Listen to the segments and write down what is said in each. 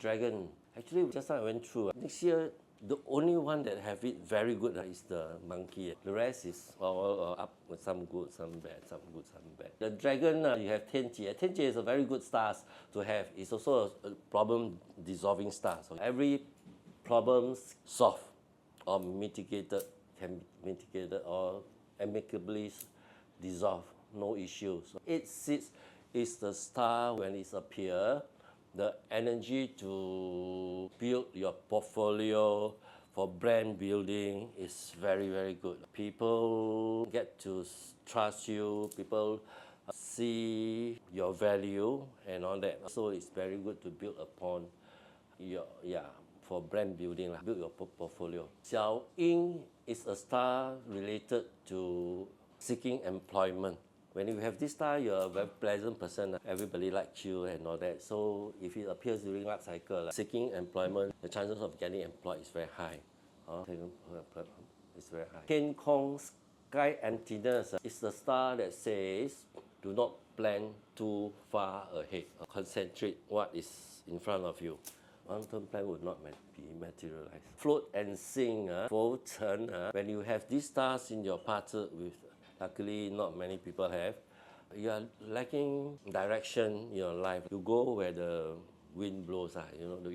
dragon. Actually, just now I went through. Next year, the only one that have it very good is the monkey. The rest is all up with some good, some bad, some good, some bad. The dragon, you have Tianjie. Tianjie is a very good star to have. It's also a problem dissolving star. So every problem solved or mitigated, can be mitigated or amicably dissolved, no issues. So 8-6 is the star when it appears. The energy to build your portfolio for brand building is very, very good. People get to trust you, people see your value and all that. So it's very good to build upon your, for brand building, build your portfolio. Xiao Ying is a star related to seeking employment. When you have this star, you're a very pleasant person. Everybody likes you and all that. So if it appears during that cycle, seeking employment, the chances of getting employed is very high. It's very high. Ken Kong's Sky Antennas is the star that says, do not plan too far ahead. Concentrate what is in front of you. Long-term plan would not be materialized. Float and sing, when you have these stars in your parts with luckily, not many people have. You are lacking direction in your life. You go where the wind blows.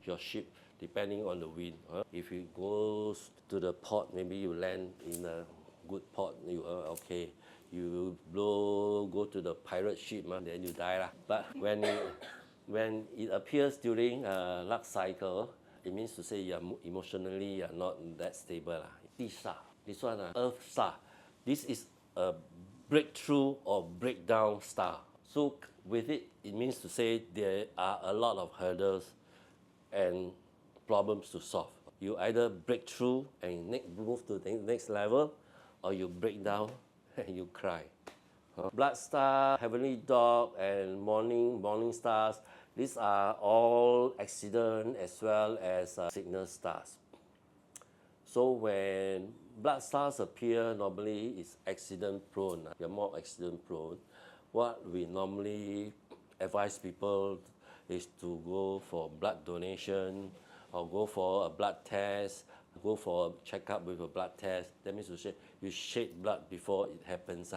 Your ship, depending on the wind. If you go to the port, maybe you land in a good port. You are okay. You go to the pirate ship, then you die. But when it appears during a luck cycle, it means to say emotionally you are not that stable. This one, Earth star. This is a breakthrough or breakdown star. So with it, it means to say there are a lot of hurdles and problems to solve. You either break through and move to the next level, or you break down and you cry. Blood star, heavenly dog, and morning stars, these are all accident as well as signal stars. So when blood stars appear, normally it's accident prone. You're more accident prone. What we normally advise people is to go for blood donation or go for a blood test, go for a checkup with a blood test. That means you shed blood before it happens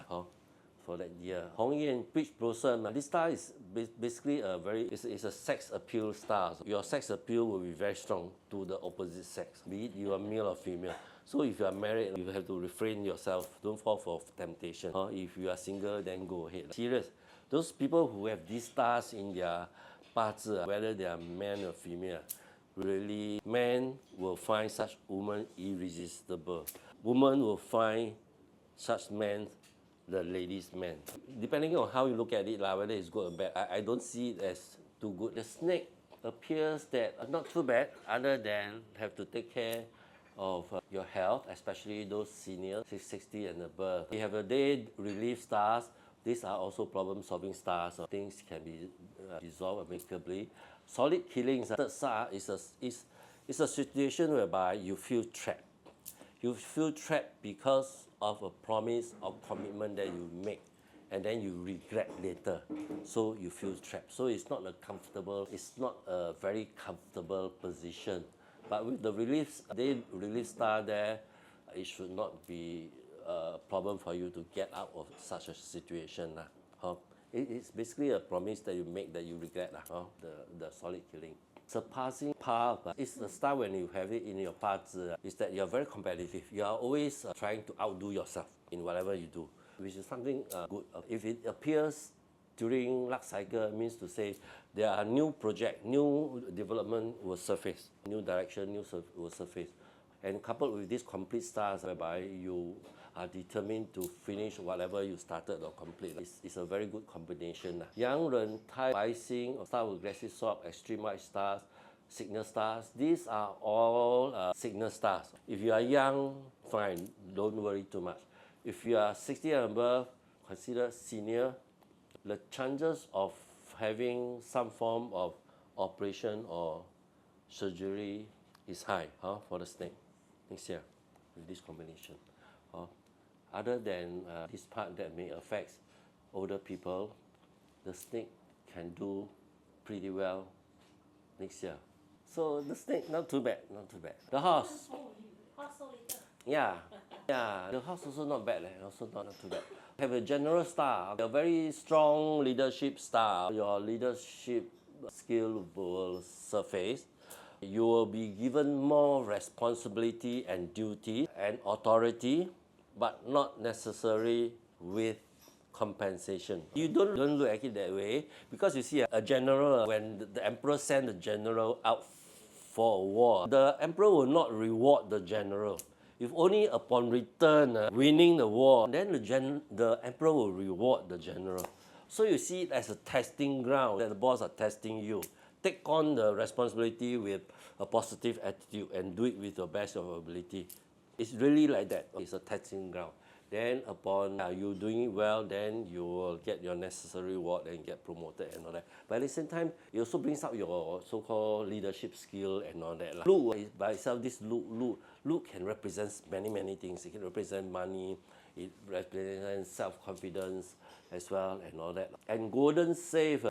for that year. Hong Yan peach blossom. This star is basically it's a sex appeal star. So your sex appeal will be very strong to the opposite sex, be it you are male or female. So if you are married, you have to refrain yourself. Don't fall for temptation. If you are single, then go ahead. Serious. Those people who have these stars in their parts, whether they are man or female, really, men will find such woman irresistible. Women will find such men the ladies' man. Depending on how you look at it, whether it's good or bad, I don't see it as too good. The snake appears that not too bad, other than have to take care of your health, especially those seniors, 60 and above. We have a day relief stars. These are also problem-solving stars. Things can be resolved amicably. Solid killings. Third star is a situation whereby you feel trapped. You feel trapped because of a promise or commitment that you make, and then you regret later. So you feel trapped. So it's not a very comfortable position. But with the relief star there, it should not be a problem for you to get out of such a situation. It's basically a promise that you make that you regret, the solid killing. Surpassing par is the star when you have it in your parts, is that you're very competitive. You are always trying to outdo yourself in whatever you do, which is something good. If it appears during luck cycle, it means to say there are new project, new development will surface, new direction, will surface. And coupled with these complete stars, whereby you are determined to finish whatever you started or complete. It's a very good combination. Yang Ren Tai, Bai Xing, star with aggressive swap, extreme white stars, signal stars. These are all signal stars. If you are young, fine, don't worry too much. If you are 60 and above, considered senior, the chances of having some form of operation or surgery is high for the snake next year with this combination. Other than this part that may affect older people, the snake can do pretty well next year. So the snake, not too bad, not too bad. The horse, Horse so little. yeah, yeah. The horse also not bad, also not too bad. Have a general star, a very strong leadership star. Your leadership skill will surface. You will be given more responsibility and duty and authority, but not necessarily with compensation. You don't look at it that way because you see a general, when the emperor sent the general out for a war, the emperor will not reward the general. If only upon return, winning the war, then the emperor will reward the general. So you see it as a testing ground that the boss are testing you. Take on the responsibility with a positive attitude and do it with the best of your ability. It's really like that. It's a testing ground. Then upon you doing it well, then you will get your necessary reward and get promoted and all that. But at the same time, it also brings up your so-called leadership skill and all that. Look is by itself, this look can represent many things. It can represent money, it represents self-confidence as well and all that. And golden save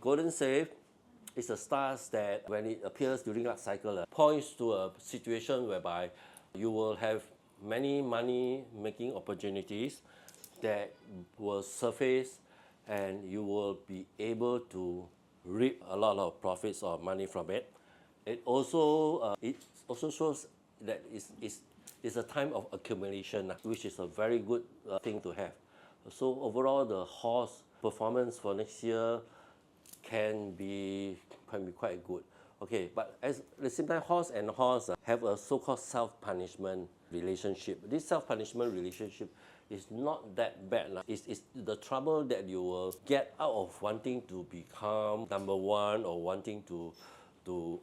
is a star that when it appears during that cycle, points to a situation whereby you will have many money making opportunities that will surface and you will be able to reap a lot of profits or money from it. It also shows that it's a time of accumulation, which is a very good thing to have. So overall, the horse performance for next year can be quite good. Okay, but at the same time, horse and horse have a so-called self-punishment relationship. This self-punishment relationship is not that bad. It's the trouble that you will get out of wanting to become number one or wanting to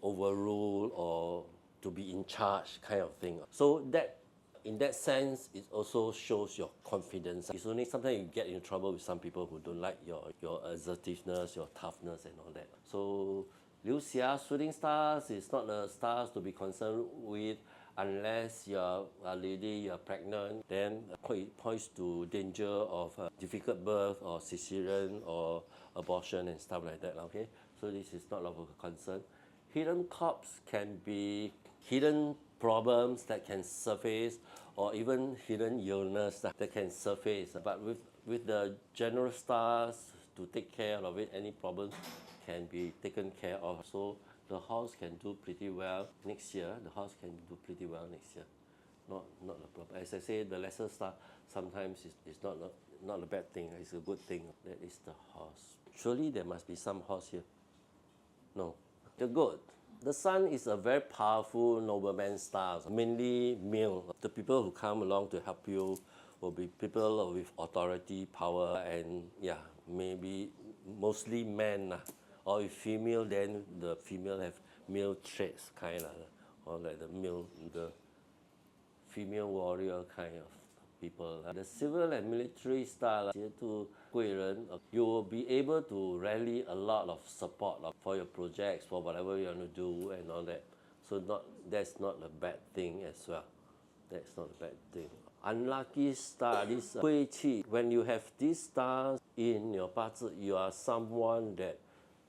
overrule or to be in charge kind of thing. So that in that sense, it also shows your confidence. It's only sometimes you get in trouble with some people who don't like your assertiveness, your toughness and all that. So Liu Xia shooting stars is not the stars to be concerned with unless you're a lady, you're pregnant, then it points to danger of difficult birth or cesarean or abortion and stuff like that. Okay, so this is not of a concern. Hidden corpse can be hidden problems that can surface or even hidden illness that can surface. But with the general stars to take care of it, any problems can be taken care of. So the horse can do pretty well next year. The horse can do pretty well next year. Not a problem. As I say, the lesser star sometimes is not a bad thing. It's a good thing. That is the horse. Surely there must be some horse here. No. The goat. The sun is a very powerful nobleman star, mainly male. The people who come along to help you will be people with authority, power, and maybe mostly men. Or if female, then the female have male traits, kind of, or like the female warrior kind of people. The civil and military style, you will be able to rally a lot of support for your projects, for whatever you want to do and all that. So that's not a bad thing as well. That's not a bad thing. Unlucky star, this Hui Qi. When you have these stars in your bazi, you are someone that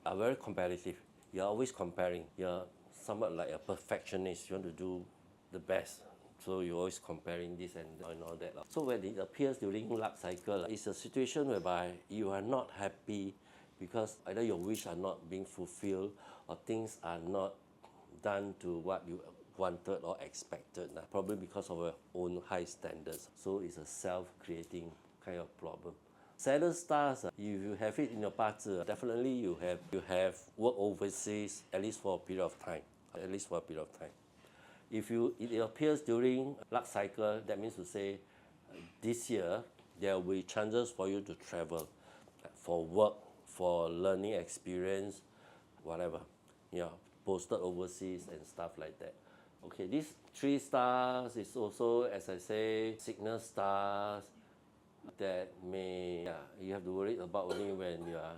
are very competitive. You're always comparing. You're somewhat like a perfectionist. You want to do the best. So you're always comparing this and all that. So when it appears during luck cycle, it's a situation whereby you are not happy because either your wish are not being fulfilled or things are not done to what you wanted or expected. Probably because of your own high standards. So it's a self-creating kind of problem. Saddle stars, if you have it in your bazi, definitely you have work overseas at least for a period of time. If it appears during luck cycle, that means to say this year there will be chances for you to travel for work, for learning experience, whatever. Posted overseas and stuff like that. Okay, these 3 stars is also, as I say, signal stars that you have to worry about only when you are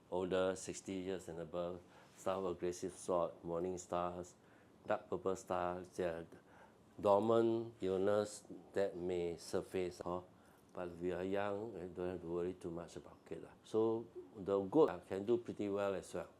older, 60 years and above. Star of aggressive sort, morning stars, dark purple stars, dormant illness that may surface. But if we are young, we don't have to worry too much about it. So the goat can do pretty well as well.